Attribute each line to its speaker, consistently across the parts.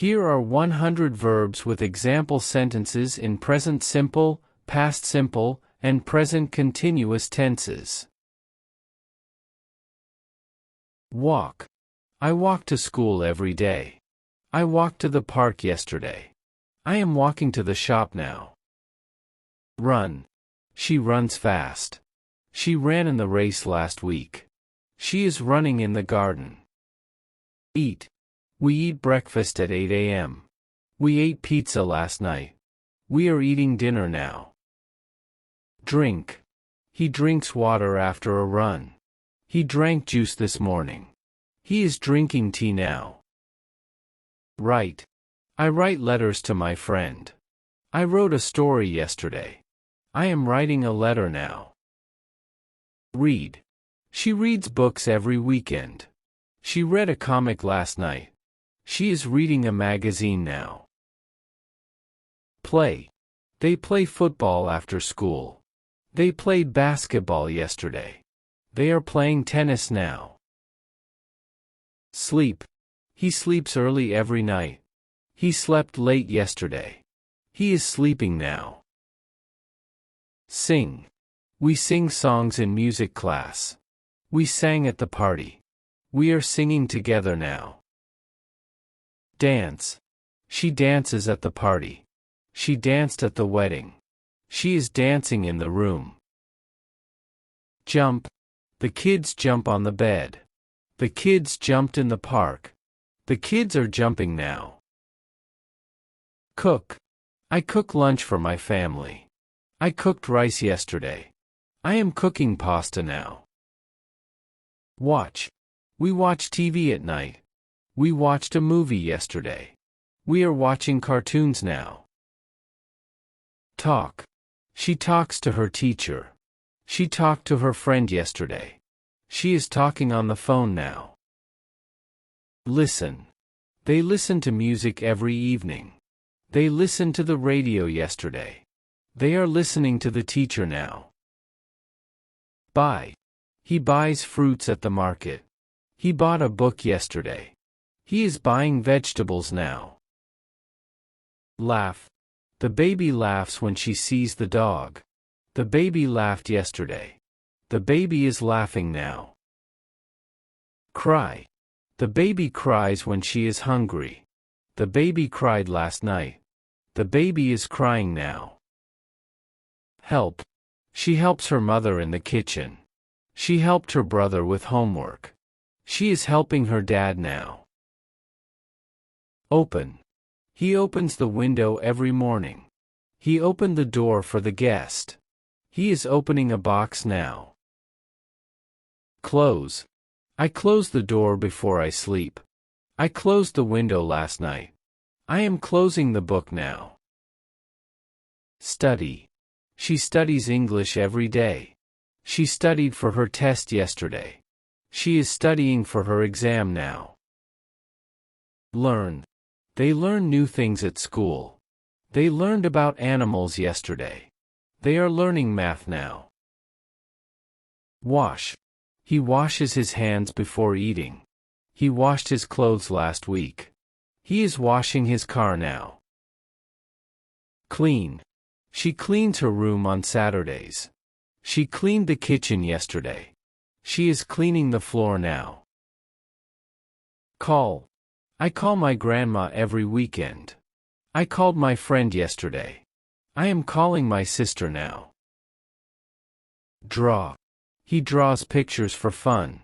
Speaker 1: Here are 100 verbs with example sentences in present simple, past simple, and present continuous tenses. Walk. I walk to school every day. I walked to the park yesterday. I am walking to the shop now. Run. She runs fast. She ran in the race last week. She is running in the garden. Eat. We eat breakfast at 8 a.m. We ate pizza last night. We are eating dinner now. Drink. He drinks water after a run. He drank juice this morning. He is drinking tea now. Write. I write letters to my friend. I wrote a story yesterday. I am writing a letter now. Read. She reads books every weekend. She read a comic last night. She is reading a magazine now. Play. They play football after school. They played basketball yesterday. They are playing tennis now. Sleep. He sleeps early every night. He slept late yesterday. He is sleeping now. Sing. We sing songs in music class. We sang at the party. We are singing together now. Dance. She dances at the party. She danced at the wedding. She is dancing in the room. Jump. The kids jump on the bed. The kids jumped in the park. The kids are jumping now. Cook. I cook lunch for my family. I cooked rice yesterday. I am cooking pasta now. Watch. We watch TV at night. We watched a movie yesterday. We are watching cartoons now. Talk. She talks to her teacher. She talked to her friend yesterday. She is talking on the phone now. Listen. They listen to music every evening. They listened to the radio yesterday. They are listening to the teacher now. Buy. He buys fruits at the market. He bought a book yesterday. He is buying vegetables now. Laugh. The baby laughs when she sees the dog. The baby laughed yesterday. The baby is laughing now. Cry. The baby cries when she is hungry. The baby cried last night. The baby is crying now. Help. She helps her mother in the kitchen. She helped her brother with homework. She is helping her dad now. Open. He opens the window every morning. He opened the door for the guest. He is opening a box now. Close. I close the door before I sleep. I closed the window last night. I am closing the book now. Study. She studies English every day. She studied for her test yesterday. She is studying for her exam now. Learn. They learn new things at school. They learned about animals yesterday. They are learning math now. Wash. He washes his hands before eating. He washed his clothes last week. He is washing his car now. Clean. She cleans her room on Saturdays. She cleaned the kitchen yesterday. She is cleaning the floor now. Call. I call my grandma every weekend. I called my friend yesterday. I am calling my sister now. Draw. He draws pictures for fun.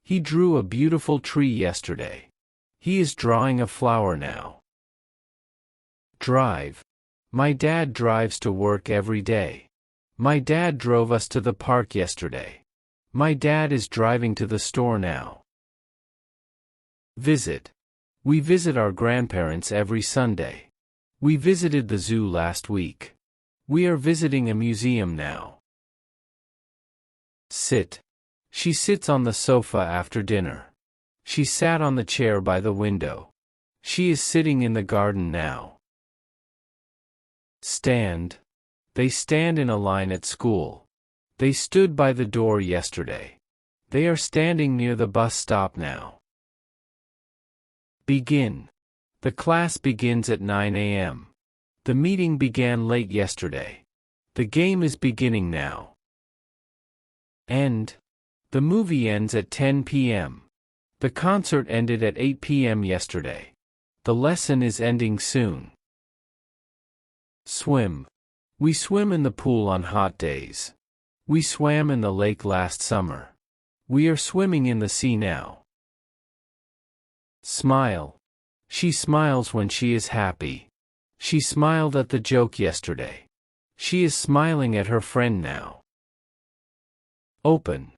Speaker 1: He drew a beautiful tree yesterday. He is drawing a flower now. Drive. My dad drives to work every day. My dad drove us to the park yesterday. My dad is driving to the store now. Visit. We visit our grandparents every Sunday. We visited the zoo last week. We are visiting a museum now. Sit. She sits on the sofa after dinner. She sat on the chair by the window. She is sitting in the garden now. Stand. They stand in a line at school. They stood by the door yesterday. They are standing near the bus stop now. Begin. The class begins at 9 a.m. The meeting began late yesterday. The game is beginning now. End. The movie ends at 10 p.m. The concert ended at 8 p.m. yesterday. The lesson is ending soon. Swim. We swim in the pool on hot days. We swam in the lake last summer. We are swimming in the sea now. Smile. She smiles when she is happy. She smiled at the joke yesterday. She is smiling at her friend now. Open.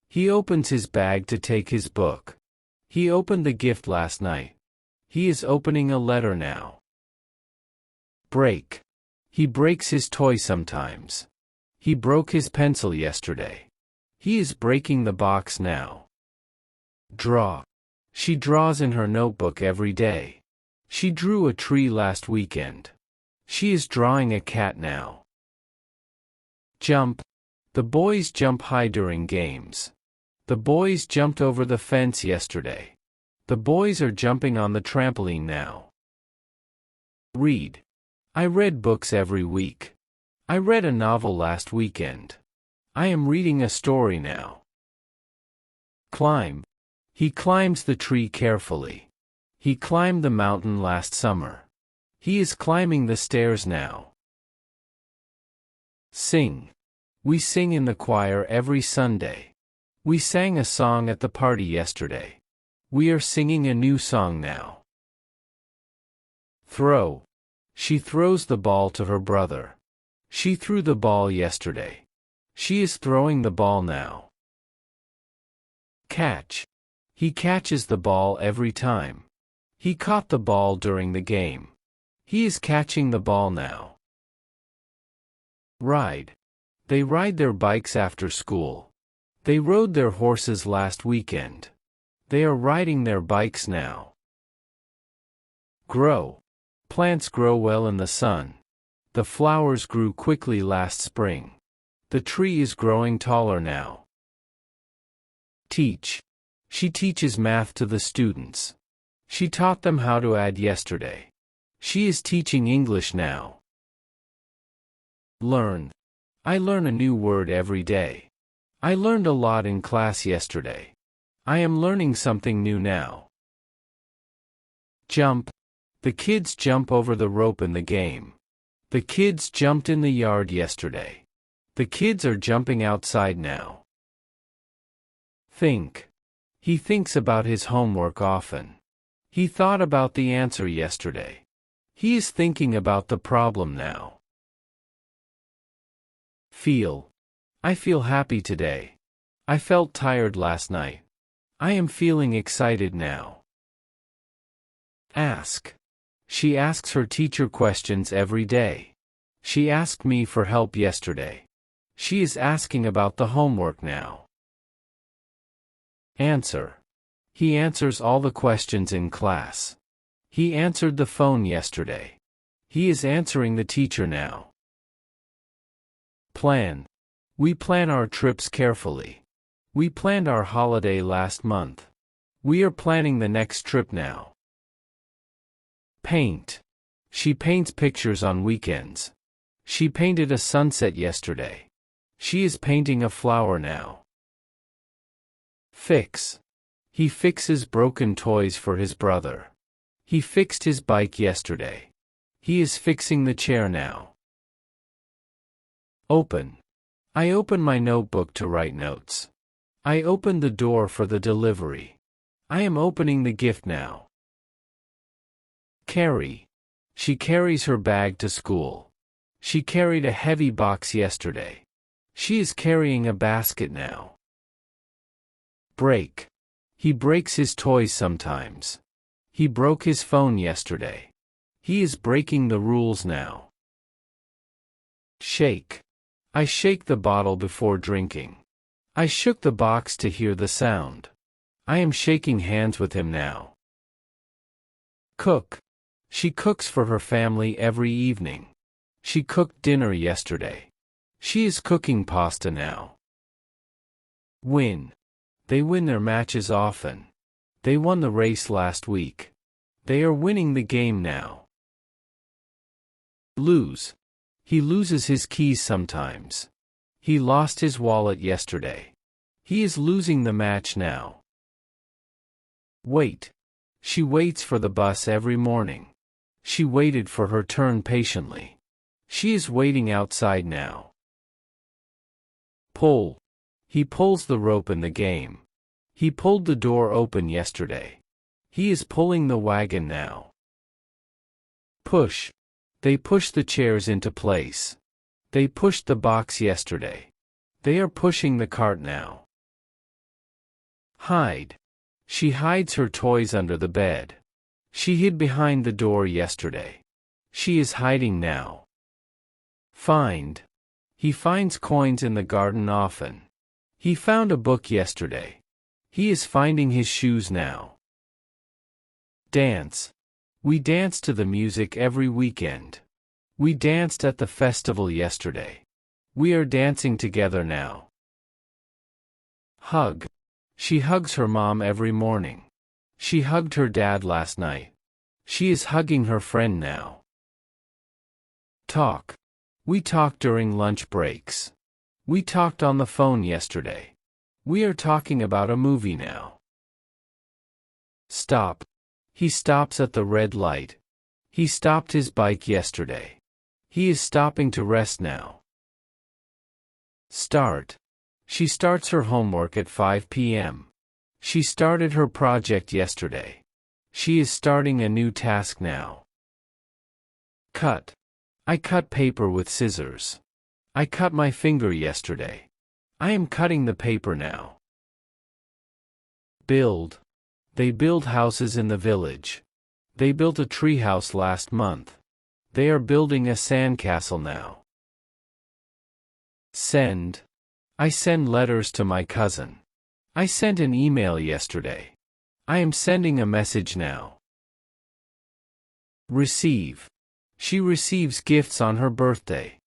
Speaker 1: He opens his bag to take his book. He opened the gift last night. He is opening a letter now. Break. He breaks his toy sometimes. He broke his pencil yesterday. He is breaking the box now. Draw. She draws in her notebook every day. She drew a tree last weekend. She is drawing a cat now. Jump. The boys jump high during games. The boys jumped over the fence yesterday. The boys are jumping on the trampoline now. Read. I read books every week. I read a novel last weekend. I am reading a story now. Climb. He climbs the tree carefully. He climbed the mountain last summer. He is climbing the stairs now. Sing. We sing in the choir every Sunday. We sang a song at the party yesterday. We are singing a new song now. Throw. She throws the ball to her brother. She threw the ball yesterday. She is throwing the ball now. Catch. He catches the ball every time. He caught the ball during the game. He is catching the ball now. Ride. They ride their bikes after school. They rode their horses last weekend. They are riding their bikes now. Grow. Plants grow well in the sun. The flowers grew quickly last spring. The tree is growing taller now. Teach. She teaches math to the students. She taught them how to add yesterday. She is teaching English now. Learn. I learn a new word every day. I learned a lot in class yesterday. I am learning something new now. Jump. The kids jump over the rope in the game. The kids jumped in the yard yesterday. The kids are jumping outside now. Think. He thinks about his homework often. He thought about the answer yesterday. He is thinking about the problem now. Feel. I feel happy today. I felt tired last night. I am feeling excited now. Ask. She asks her teacher questions every day. She asked me for help yesterday. She is asking about the homework now. Answer. He answers all the questions in class. He answered the phone yesterday. He is answering the teacher now. Plan. We plan our trips carefully. We planned our holiday last month. We are planning the next trip now. Paint. She paints pictures on weekends. She painted a sunset yesterday. She is painting a flower now. Fix. He fixes broken toys for his brother. He fixed his bike yesterday. He is fixing the chair now. Open. I open my notebook to write notes. I opened the door for the delivery. I am opening the gift now. Carry. She carries her bag to school. She carried a heavy box yesterday. She is carrying a basket now. Break. He breaks his toys sometimes. He broke his phone yesterday. He is breaking the rules now. Shake. I shake the bottle before drinking. I shook the box to hear the sound. I am shaking hands with him now. Cook. She cooks for her family every evening. She cooked dinner yesterday. She is cooking pasta now. Win. They win their matches often. They won the race last week. They are winning the game now. Lose. He loses his keys sometimes. He lost his wallet yesterday. He is losing the match now. Wait. She waits for the bus every morning. She waited for her turn patiently. She is waiting outside now. Pull. He pulls the rope in the game. He pulled the door open yesterday. He is pulling the wagon now. Push. They push the chairs into place. They pushed the box yesterday. They are pushing the cart now. Hide. She hides her toys under the bed. She hid behind the door yesterday. She is hiding now. Find. He finds coins in the garden often. He found a book yesterday. He is finding his shoes now. Dance. We dance to the music every weekend. We danced at the festival yesterday. We are dancing together now. Hug. She hugs her mom every morning. She hugged her dad last night. She is hugging her friend now. Talk. We talk during lunch breaks. We talked on the phone yesterday. We are talking about a movie now. Stop. He stops at the red light. He stopped his bike yesterday. He is stopping to rest now. Start. She starts her homework at 5 p.m. She started her project yesterday. She is starting a new task now. Cut. I cut paper with scissors. I cut my finger yesterday. I am cutting the paper now. Build. They build houses in the village. They built a treehouse last month. They are building a sandcastle now. Send. I send letters to my cousin. I sent an email yesterday. I am sending a message now. Receive. She receives gifts on her birthday.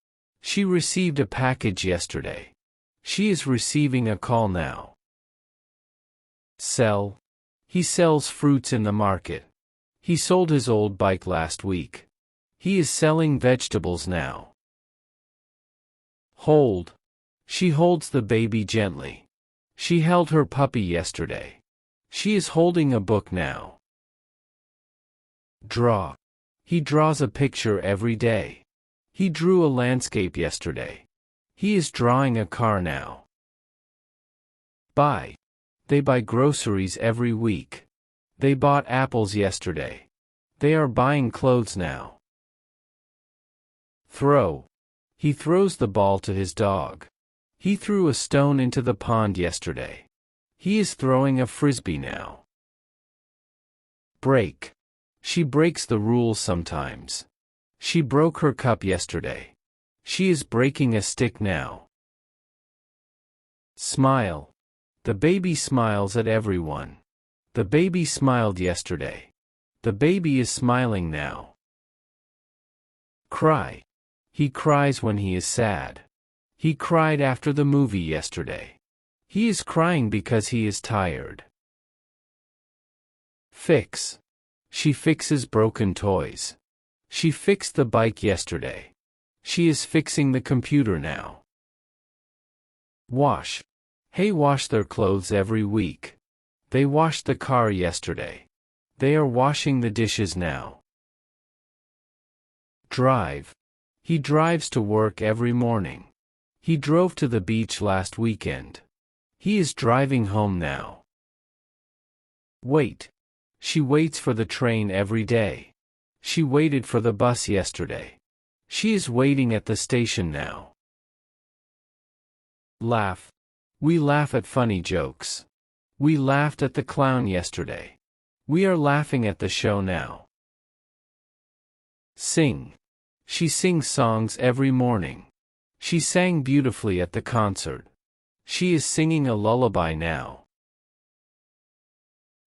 Speaker 1: She received a package yesterday. She is receiving a call now. Sell. He sells fruits in the market. He sold his old bike last week. He is selling vegetables now. Hold. She holds the baby gently. She held her puppy yesterday. She is holding a book now. Draw. He draws a picture every day. He drew a landscape yesterday. He is drawing a car now. Buy. They buy groceries every week. They bought apples yesterday. They are buying clothes now. Throw. He throws the ball to his dog. He threw a stone into the pond yesterday. He is throwing a frisbee now. Break. She breaks the rules sometimes. She broke her cup yesterday. She is breaking a stick now. Smile. The baby smiles at everyone. The baby smiled yesterday. The baby is smiling now. Cry. He cries when he is sad. He cried after the movie yesterday. He is crying because he is tired. Fix. She fixes broken toys. She fixed the bike yesterday. She is fixing the computer now. Wash. They wash their clothes every week. They washed the car yesterday. They are washing the dishes now. Drive. He drives to work every morning. He drove to the beach last weekend. He is driving home now. Wait. She waits for the train every day. She waited for the bus yesterday. She is waiting at the station now. Laugh. We laugh at funny jokes. We laughed at the clown yesterday. We are laughing at the show now. Sing. She sings songs every morning. She sang beautifully at the concert. She is singing a lullaby now.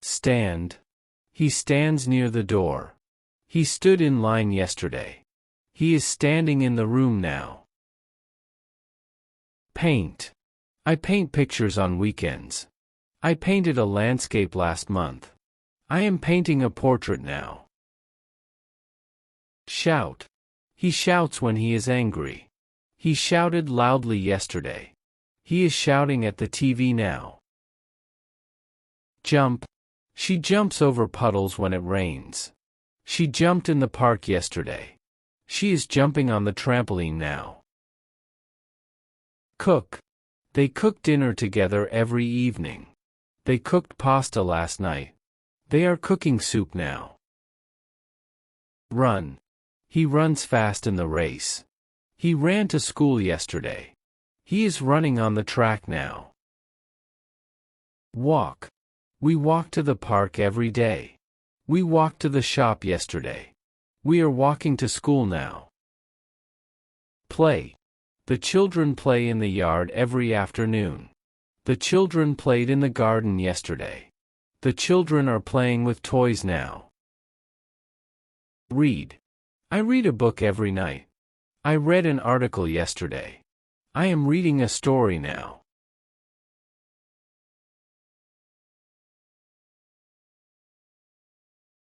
Speaker 1: Stand. He stands near the door. He stood in line yesterday. He is standing in the room now. Paint. I paint pictures on weekends. I painted a landscape last month. I am painting a portrait now. Shout. He shouts when he is angry. He shouted loudly yesterday. He is shouting at the TV now. Jump. She jumps over puddles when it rains. She jumped in the park yesterday. She is jumping on the trampoline now. Cook. They cook dinner together every evening. They cooked pasta last night. They are cooking soup now. Run. He runs fast in the race. He ran to school yesterday. He is running on the track now. Walk. We walk to the park every day. We walked to the shop yesterday. We are walking to school now. Play. The children play in the yard every afternoon. The children played in the garden yesterday. The children are playing with toys now. Read. I read a book every night. I read an article yesterday. I am reading a story now.